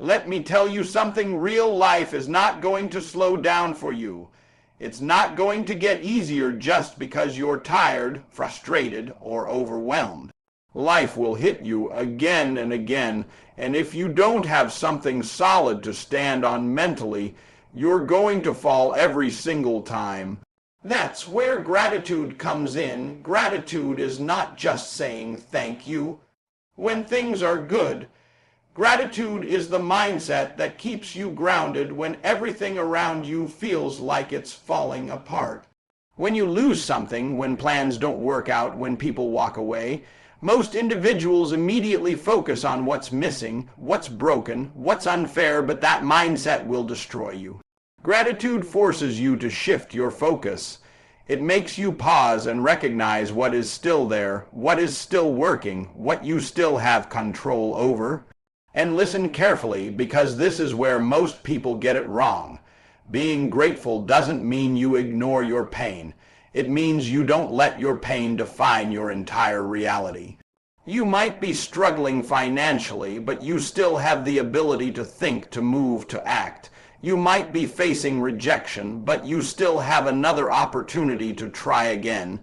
Let me tell you something, real life is not going to slow down for you. It's not going to get easier just because you're tired, frustrated, or overwhelmed. Life will hit you again and again, and if you don't have something solid to stand on mentally, you're going to fall every single time. That's where gratitude comes in. Gratitude is not just saying thank you when things are good. Gratitude is the mindset that keeps you grounded when everything around you feels like it's falling apart. When you lose something, when plans don't work out, when people walk away, most individuals immediately focus on what's missing, what's broken, what's unfair, but that mindset will destroy you. Gratitude forces you to shift your focus. It makes you pause and recognize what is still there, what is still working, what you still have control over. And listen carefully, because this is where most people get it wrong. Being grateful doesn't mean you ignore your pain. It means you don't let your pain define your entire reality. You might be struggling financially, but you still have the ability to think, to move, to act. You might be facing rejection, but you still have another opportunity to try again.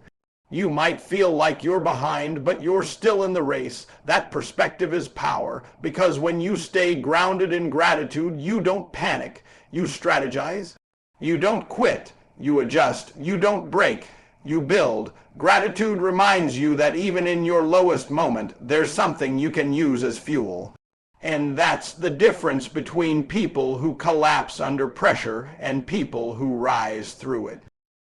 You might feel like you're behind, but you're still in the race. That perspective is power, because when you stay grounded in gratitude, you don't panic. You strategize. You don't quit. You adjust. You don't break. You build. Gratitude reminds you that even in your lowest moment, there's something you can use as fuel. And that's the difference between people who collapse under pressure and people who rise through it.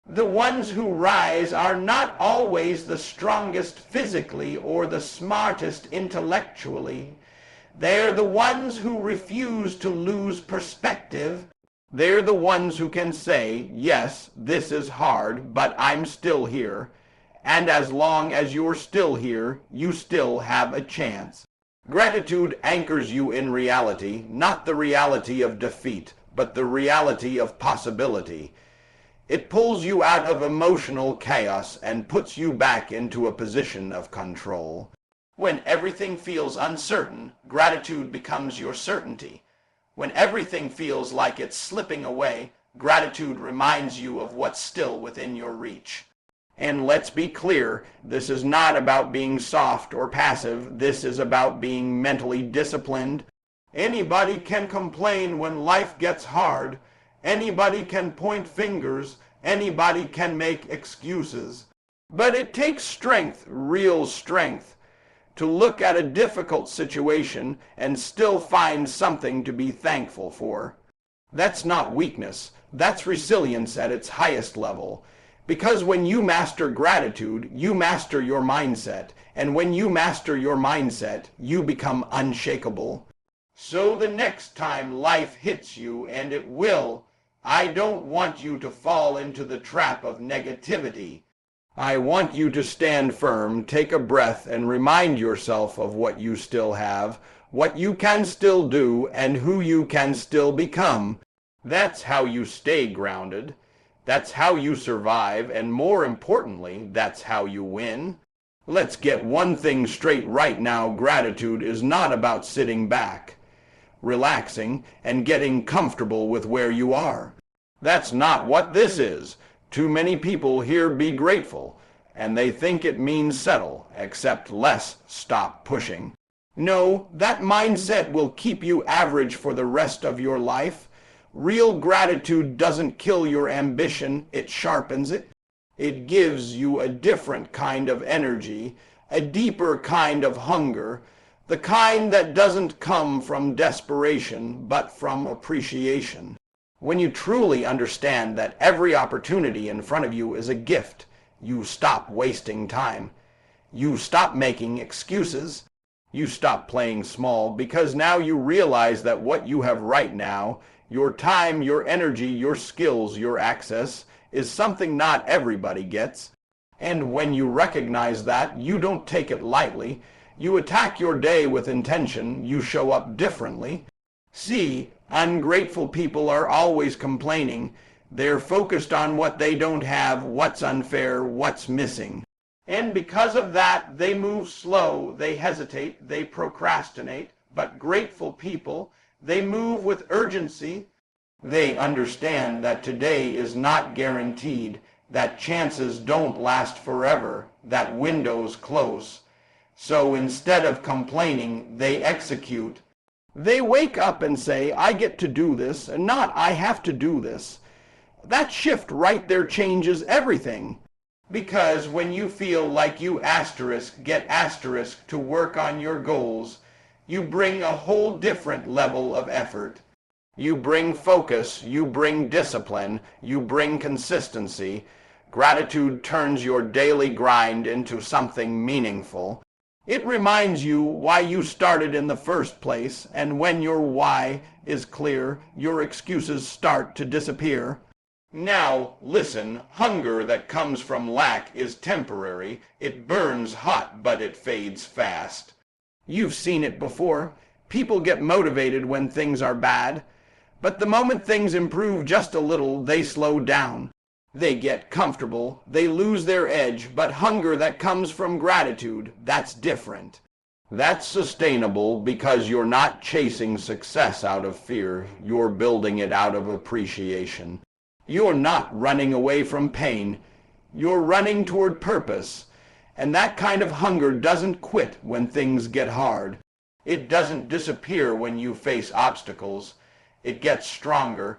The ones who rise are not always the strongest physically or the smartest intellectually. They're the ones who refuse to lose perspective. They're the ones who can say, yes, this is hard, but I'm still here. And as long as you're still here, you still have a chance. Gratitude anchors you in reality, not the reality of defeat, but the reality of possibility. It pulls you out of emotional chaos and puts you back into a position of control. When everything feels uncertain, gratitude becomes your certainty. When everything feels like it's slipping away, gratitude reminds you of what's still within your reach. And let's be clear, this is not about being soft or passive. This is about being mentally disciplined. Anybody can complain when life gets hard. Anybody can point fingers. Anybody can make excuses. But it takes strength, real strength, to look at a difficult situation and still find something to be thankful for. That's not weakness. That's resilience at its highest level. Because when you master gratitude, you master your mindset. And when you master your mindset, you become unshakable. So the next time life hits you, and it will, I don't want you to fall into the trap of negativity. I want you to stand firm, take a breath, and remind yourself of what you still have, what you can still do, and who you can still become. That's how you stay grounded. That's how you survive, and more importantly, that's how you win. Let's get one thing straight right now. Gratitude is not about sitting back, relaxing, and getting comfortable with where you are. That's not what this is. Too many people hear be grateful, and they think it means settle, accept less, stop pushing. No, that mindset will keep you average for the rest of your life. Real gratitude doesn't kill your ambition, it sharpens it. It gives you a different kind of energy, a deeper kind of hunger, the kind that doesn't come from desperation, but from appreciation. When you truly understand that every opportunity in front of you is a gift, you stop wasting time. You stop making excuses. You stop playing small, because now you realize that what you have right now, your time, your energy, your skills, your access, is something not everybody gets. And when you recognize that, you don't take it lightly. You attack your day with intention. You show up differently. See, ungrateful people are always complaining. They're focused on what they don't have, what's unfair, what's missing. And because of that, they move slow, they hesitate, they procrastinate. But grateful people, They move with urgency. They understand that today is not guaranteed, that chances don't last forever, that windows close. So instead of complaining, they execute. They wake up and say, I get to do this, and not I have to do this. That shift right there changes everything. Because when you feel like you get asterisk to work on your goals, you bring a whole different level of effort. You bring focus, you bring discipline, you bring consistency. Gratitude turns your daily grind into something meaningful. It reminds you why you started in the first place, and when your why is clear, your excuses start to disappear. Now, listen, hunger that comes from lack is temporary. It burns hot, but it fades fast. You've seen it before. People get motivated when things are bad. But the moment things improve just a little, they slow down. They get comfortable. They lose their edge. But hunger that comes from gratitude, that's different. That's sustainable because you're not chasing success out of fear. You're building it out of appreciation. You're not running away from pain. You're running toward purpose. And that kind of hunger doesn't quit when things get hard. It doesn't disappear when you face obstacles. It gets stronger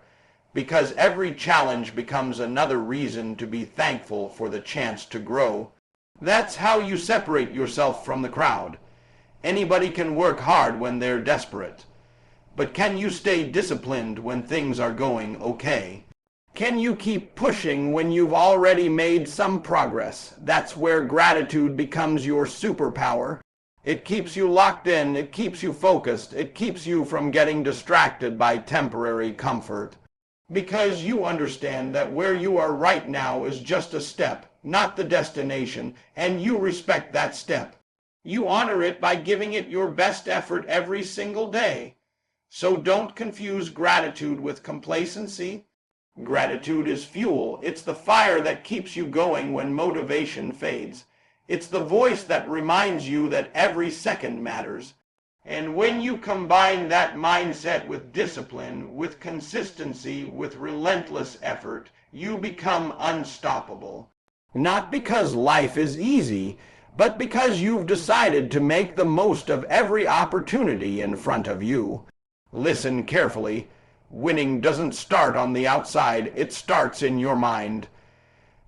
because every challenge becomes another reason to be thankful for the chance to grow. That's how you separate yourself from the crowd. Anybody can work hard when they're desperate. But can you stay disciplined when things are going okay? Can you keep pushing when you've already made some progress? That's where gratitude becomes your superpower. It keeps you locked in, it keeps you focused, it keeps you from getting distracted by temporary comfort. Because you understand that where you are right now is just a step, not the destination, and you respect that step. You honor it by giving it your best effort every single day. So don't confuse gratitude with complacency. Gratitude is fuel. It's the fire that keeps you going when motivation fades. It's the voice that reminds you that every second matters. And when you combine that mindset with discipline, with consistency, with relentless effort, you become unstoppable. Not because life is easy, but because you've decided to make the most of every opportunity in front of you. Listen carefully. Winning doesn't start on the outside, it starts in your mind.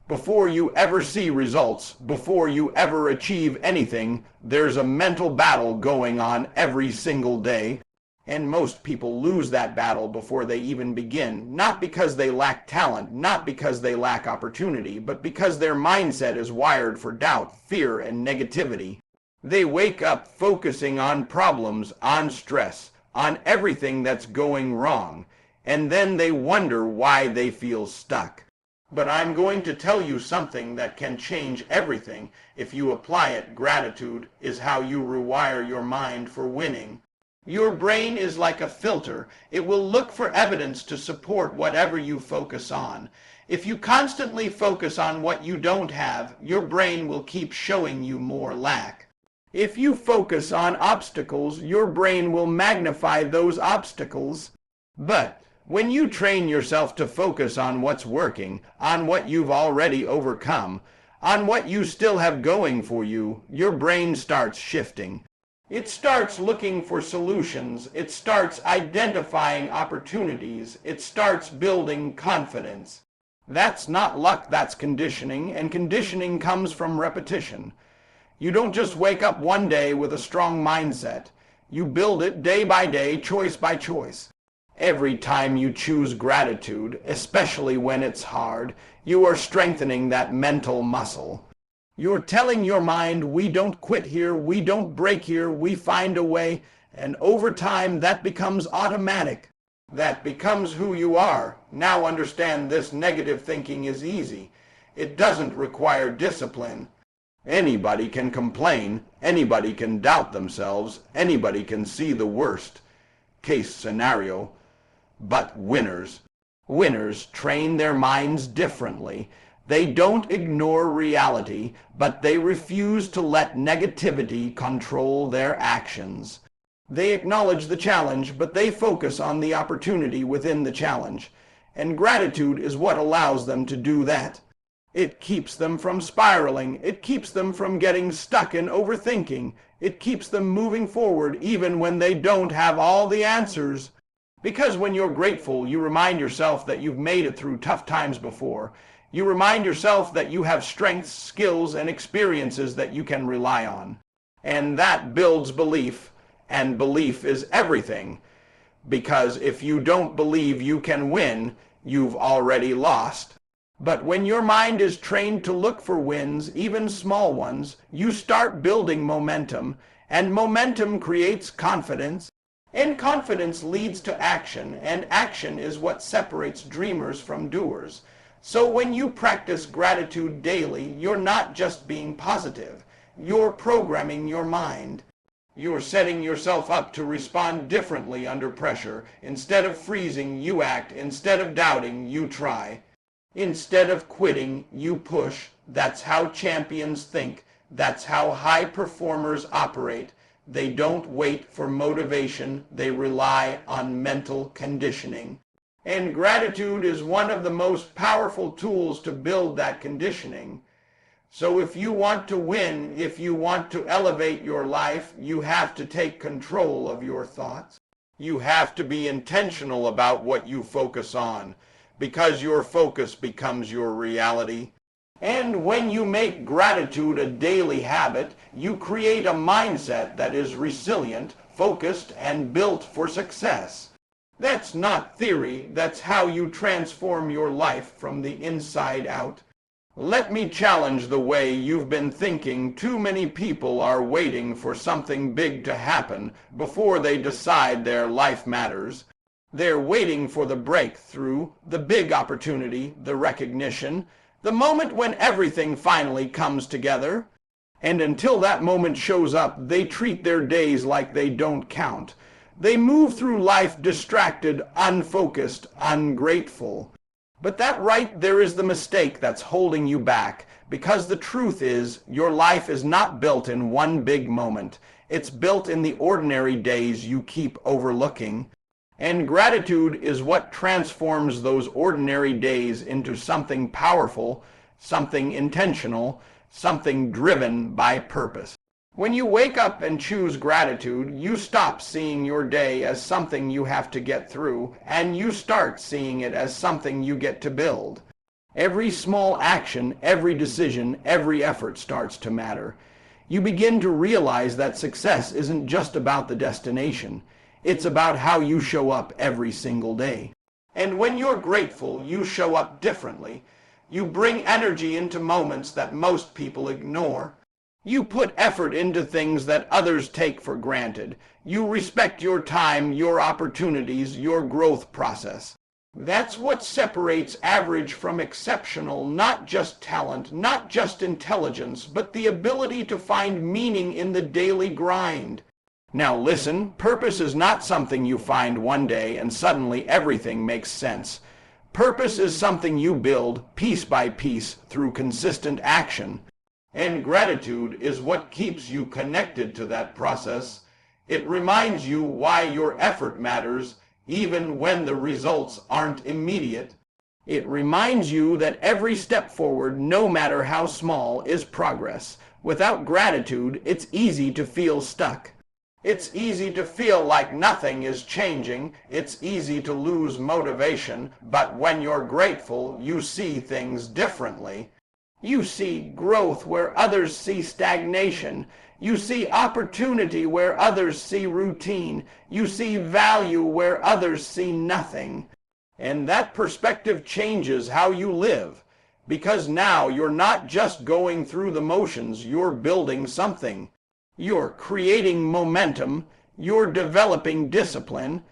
Before you ever see results, before you ever achieve anything, there's a mental battle going on every single day. And most people lose that battle before they even begin, not because they lack talent, not because they lack opportunity, but because their mindset is wired for doubt, fear, and negativity. They wake up focusing on problems, on stress, on everything that's going wrong, and then they wonder why they feel stuck. But I'm going to tell you something that can change everything if you apply it. Gratitude is how you rewire your mind for winning. Your brain is like a filter. It will look for evidence to support whatever you focus on. If you constantly focus on what you don't have, your brain will keep showing you more lack. If you focus on obstacles, your brain will magnify those obstacles. But when you train yourself to focus on what's working, on what you've already overcome, on what you still have going for you, your brain starts shifting. It starts looking for solutions. It starts identifying opportunities. It starts building confidence. That's not luck, that's conditioning, and conditioning comes from repetition. You don't just wake up one day with a strong mindset. You build it day by day, choice by choice. Every time you choose gratitude, especially when it's hard, you are strengthening that mental muscle. You're telling your mind, we don't quit here, we don't break here, we find a way, and over time that becomes automatic. That becomes who you are. Now understand this: negative thinking is easy. It doesn't require discipline. Anybody can complain, anybody can doubt themselves, anybody can see the worst case scenario. But winners train their minds differently. They don't ignore reality, but they refuse to let negativity control their actions. They acknowledge the challenge, but they focus on the opportunity within the challenge. And gratitude is what allows them to do that. It keeps them from spiraling. It keeps them from getting stuck in overthinking. It keeps them moving forward even when they don't have all the answers. Because when you're grateful, you remind yourself that you've made it through tough times before. You remind yourself that you have strengths, skills, and experiences that you can rely on. And that builds belief, and belief is everything. Because if you don't believe you can win, you've already lost. But when your mind is trained to look for wins, even small ones, you start building momentum, and momentum creates confidence, and confidence leads to action, and action is what separates dreamers from doers. So when you practice gratitude daily, you're not just being positive, you're programming your mind. You're setting yourself up to respond differently under pressure. Instead of freezing, you act. Instead of doubting, you try. Instead of quitting, you push. That's how champions think. That's how high performers operate. They don't wait for motivation. They rely on mental conditioning. And gratitude is one of the most powerful tools to build that conditioning. So if you want to win, if you want to elevate your life, you have to take control of your thoughts. You have to be intentional about what you focus on, because your focus becomes your reality. And when you make gratitude a daily habit, you create a mindset that is resilient, focused, and built for success. That's not theory, that's how you transform your life from the inside out. Let me challenge the way you've been thinking. Too many people are waiting for something big to happen before they decide their life matters. They're waiting for the breakthrough, the big opportunity, the recognition, the moment when everything finally comes together. And until that moment shows up, they treat their days like they don't count. They move through life distracted, unfocused, ungrateful. But that right there is the mistake that's holding you back, because the truth is, your life is not built in one big moment. It's built in the ordinary days you keep overlooking. And gratitude is what transforms those ordinary days into something powerful, something intentional, something driven by purpose. When you wake up and choose gratitude, you stop seeing your day as something you have to get through, and you start seeing it as something you get to build. Every small action, every decision, every effort starts to matter. You begin to realize that success isn't just about the destination. It's about how you show up every single day. And when you're grateful, you show up differently. You bring energy into moments that most people ignore. You put effort into things that others take for granted. You respect your time, your opportunities, your growth process. That's what separates average from exceptional, not just talent, not just intelligence, but the ability to find meaning in the daily grind. Now listen, purpose is not something you find one day and suddenly everything makes sense. Purpose is something you build piece by piece through consistent action. And gratitude is what keeps you connected to that process. It reminds you why your effort matters, even when the results aren't immediate. It reminds you that every step forward, no matter how small, is progress. Without gratitude, it's easy to feel stuck. It's easy to feel like nothing is changing. It's easy to lose motivation. But when you're grateful, you see things differently. You see growth where others see stagnation. You see opportunity where others see routine. You see value where others see nothing. And that perspective changes how you live. Because now you're not just going through the motions, you're building something. You're creating momentum. You're developing discipline.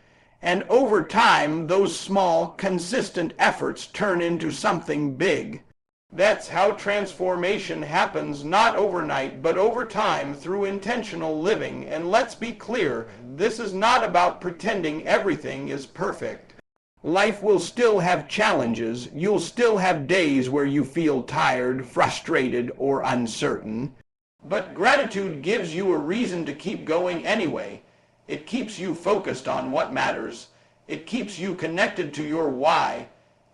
And over time, those small, consistent efforts turn into something big. That's how transformation happens, not overnight, but over time through intentional living. And let's be clear, this is not about pretending everything is perfect. Life will still have challenges. You'll still have days where you feel tired, frustrated, or uncertain. But gratitude gives you a reason to keep going anyway. It keeps you focused on what matters. It keeps you connected to your why.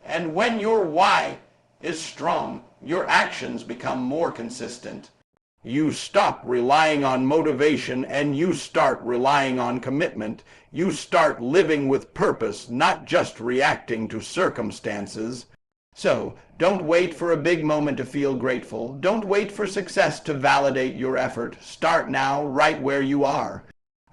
And when your why is strong, your actions become more consistent. You stop relying on motivation and you start relying on commitment. You start living with purpose, not just reacting to circumstances. So, don't wait for a big moment to feel grateful. Don't wait for success to validate your effort. Start now, right where you are.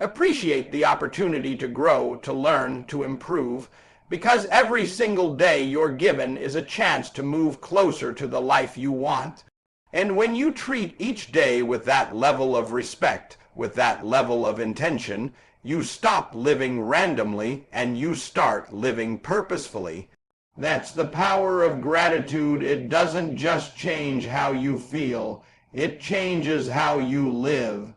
Appreciate the opportunity to grow, to learn, to improve, because every single day you're given is a chance to move closer to the life you want. And when you treat each day with that level of respect, with that level of intention, you stop living randomly and you start living purposefully. That's the power of gratitude. It doesn't just change how you feel, it changes how you live.